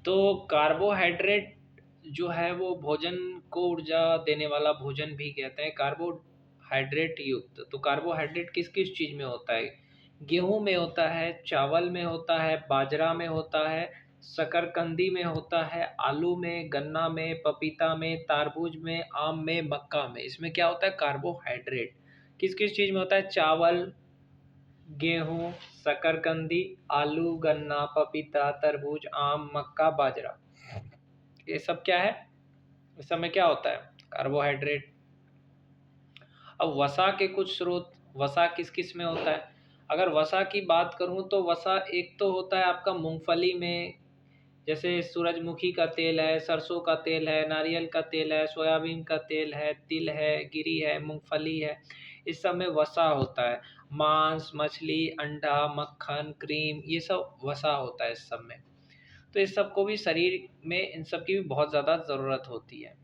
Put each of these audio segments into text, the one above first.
तो कार्बोहाइड्रेट जो है वो भोजन को ऊर्जा देने वाला भोजन भी कहते हैं, कार्बोहाइड्रेट युक्त। तो कार्बोहाइड्रेट किस किस चीज़ में होता है? गेहूं में होता है, चावल में होता है, बाजरा में होता है, शकरकंदी में होता है, आलू में, गन्ना में, पपीता में, तरबूज में, आम में, मक्का में। इसमें क्या होता है? कार्बोहाइड्रेट। किस किस चीज़ में होता है? चावल, गेहूं, शकरकंदी, आलू, गन्ना, पपीता, तरबूज, आम, मक्का, बाजरा, ये सब क्या है? इस सब में क्या होता है? कार्बोहाइड्रेट। अब वसा के कुछ स्रोत, वसा किस किस में होता है? अगर वसा की बात करूं तो वसा एक तो होता है आपका मूंगफली में, जैसे सूरजमुखी का तेल है, सरसों का तेल है, नारियल का तेल है, सोयाबीन का तेल है, तिल है, गिरी है, मूंगफली है, इस सब में वसा होता है। मांस, मछली, अंडा, मक्खन, क्रीम, ये सब वसा होता है इस सब में। तो इस सब को भी शरीर में, इन सब की भी बहुत ज़्यादा ज़रूरत होती है।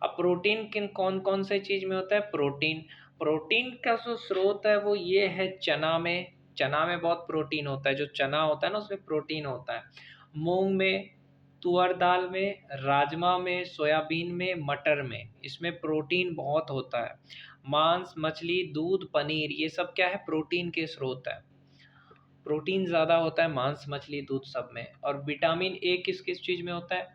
अब प्रोटीन किन कौन कौन से चीज़ में होता है? प्रोटीन, प्रोटीन का जो स्रोत है वो ये है चना में। चना में बहुत प्रोटीन होता है, जो चना होता है ना उसमें प्रोटीन होता है। मूंग में, तुअर दाल में, राजमा में, सोयाबीन में, मटर में, इसमें प्रोटीन बहुत होता है। मांस, मछली, दूध, पनीर, ये सब क्या है? प्रोटीन के स्रोत है। प्रोटीन ज़्यादा होता है मांस, मछली, दूध सब में। और विटामिन ए किस किस चीज़ में होता है?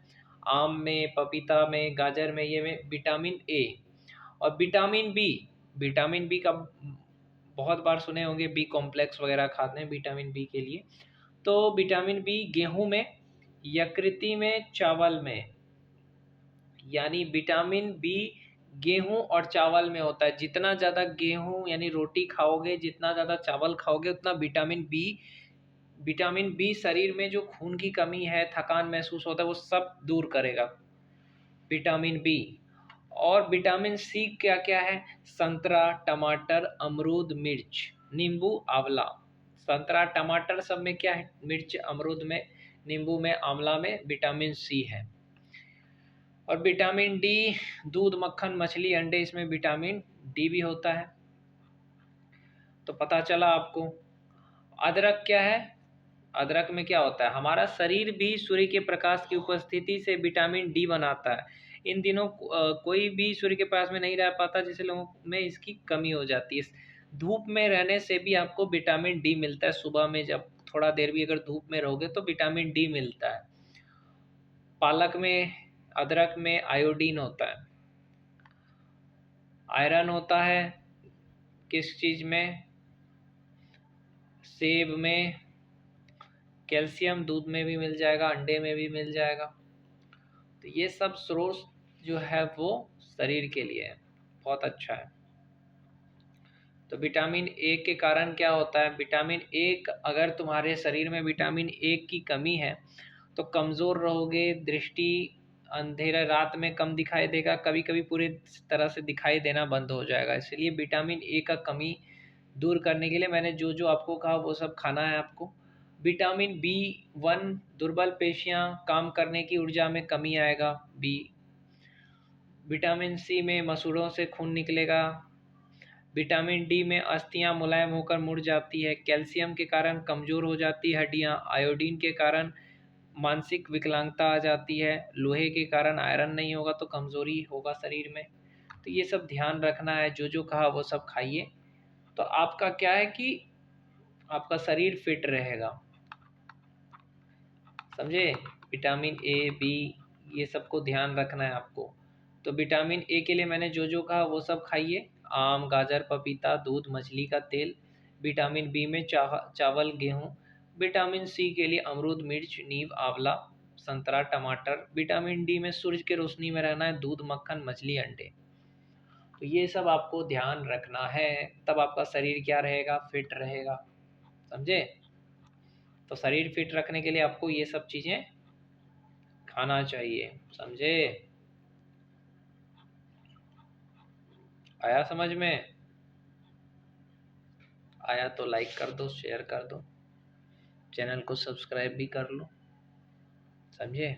आम में, पपीता में, गाजर में, ये में विटामिन ए। और विटामिन बी, विटामिन बी का बहुत बार सुने होंगे, बी कॉम्प्लेक्स वगैरह खाते हैं विटामिन बी के लिए। तो विटामिन बी गेहूं में, यकृति में, चावल में, यानी विटामिन बी गेहूं और चावल में होता है। जितना ज़्यादा गेहूं यानी रोटी खाओगे, जितना ज़्यादा चावल खाओगे, उतना विटामिन बी शरीर में जो खून की कमी है, थकान महसूस होता है, वो सब दूर करेगा विटामिन बी। और विटामिन सी क्या क्या है? संतरा, टमाटर, अमरूद, मिर्च, नींबू, आंवला। संतरा, टमाटर सब में क्या है? मिर्च, अमरूद में, नींबू में, आंवला में विटामिन सी है। और विटामिन डी, दूध, मक्खन, मछली, अंडे, इसमें विटामिन डी भी होता है। तो पता चला आपको। अदरक क्या है? अदरक में क्या होता है? हमारा शरीर भी सूर्य के प्रकाश की उपस्थिति से विटामिन डी बनाता है। इन दिनों कोई भी सूर्य के पास में नहीं रह पाता, जिसे लोगों में इसकी कमी हो जाती है। धूप में रहने से भी आपको विटामिन डी मिलता है। सुबह में जब थोड़ा देर भी अगर धूप में रहोगे तो विटामिन डी मिलता है। पालक में, अदरक में आयोडीन होता है। आयरन होता है किस चीज़ में? सेब में। कैल्शियम दूध में भी मिल जाएगा, अंडे में भी मिल जाएगा। तो ये सब स्रोत जो है वो शरीर के लिए है, बहुत अच्छा है। तो विटामिन ए के कारण क्या होता है? विटामिन ए, अगर तुम्हारे शरीर में विटामिन ए की कमी है तो कमज़ोर रहोगे, दृष्टि अंधेरे रात में कम दिखाई देगा, कभी कभी पूरी तरह से दिखाई देना बंद हो जाएगा। इसलिए विटामिन ए का कमी दूर करने के लिए मैंने जो जो आपको कहा वो सब खाना है आपको। विटामिन बी वन, दुर्बल पेशियां, काम करने की ऊर्जा में कमी आएगा बी। विटामिन सी में मसूड़ों से खून निकलेगा। विटामिन डी में अस्थियां मुलायम होकर मुड़ जाती है। कैल्शियम के कारण कमज़ोर हो जाती है हड्डियां। आयोडीन के कारण मानसिक विकलांगता आ जाती है। लोहे के कारण आयरन नहीं होगा तो कमज़ोरी होगा शरीर में। तो ये सब ध्यान रखना है, जो जो कहा वो सब खाइए। तो आपका क्या है कि आपका शरीर फिट रहेगा, समझे? विटामिन ए, बी, ये सब को ध्यान रखना है आपको। तो विटामिन ए के लिए मैंने जो जो कहा वो सब खाइए। आम, गाजर, पपीता, दूध, मछली का तेल। विटामिन बी में चावल, गेहूँ। विटामिन सी के लिए अमरूद, मिर्च, नींब, आंवला, संतरा, टमाटर। विटामिन डी में सूरज के रोशनी में रहना है, दूध, मक्खन, मछली, अंडे। तो ये सब आपको ध्यान रखना है, तब आपका शरीर क्या रहेगा? फिट रहेगा, समझे? तो शरीर फिट रखने के लिए आपको ये सब चीज़ें खाना चाहिए, समझे? आया समझ में? आया तो लाइक कर दो, शेयर कर दो, चैनल को सब्सक्राइब भी कर लो, समझे?